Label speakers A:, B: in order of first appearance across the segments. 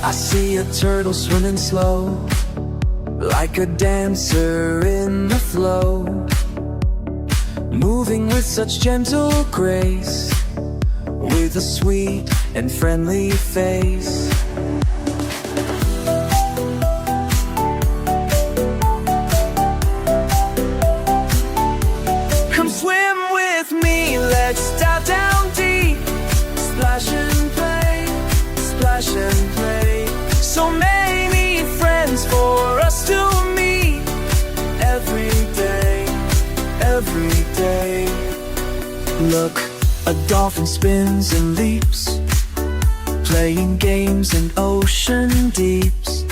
A: I see a turtle swimming slow, like a dancer in the flow, moving with such gentle grace, with a sweet and friendly face. Come swim with me, let's dive down deep, splash and play, splash and play. So many friends for us to meet every day, every day. Look, a dolphin spins and leaps, playing games in ocean deeps,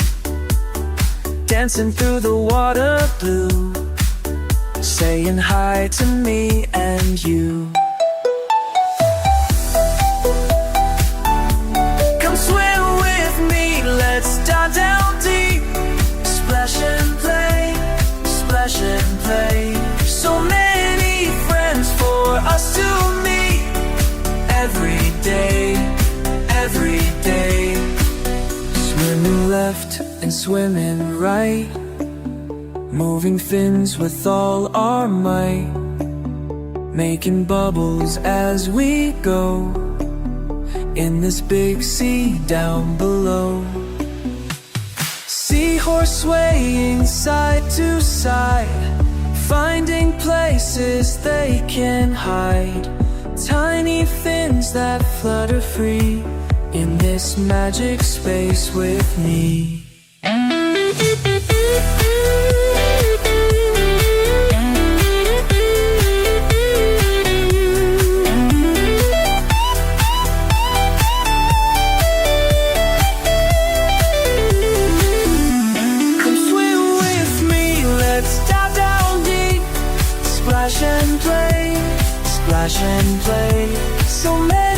A: dancing through the water blue, saying hi to me and you. Come swim with me, let's dive down deep, splash and play, splash and play. So many friends for us to meet every day, every day. Swimming left and swimming right, moving fins with all our might, making bubbles as we go in this big sea down below. Seahorse swaying side to side, finding places they can hide, tiny fins that flutter free in this magic space with me. Splash and play, splash and play. So many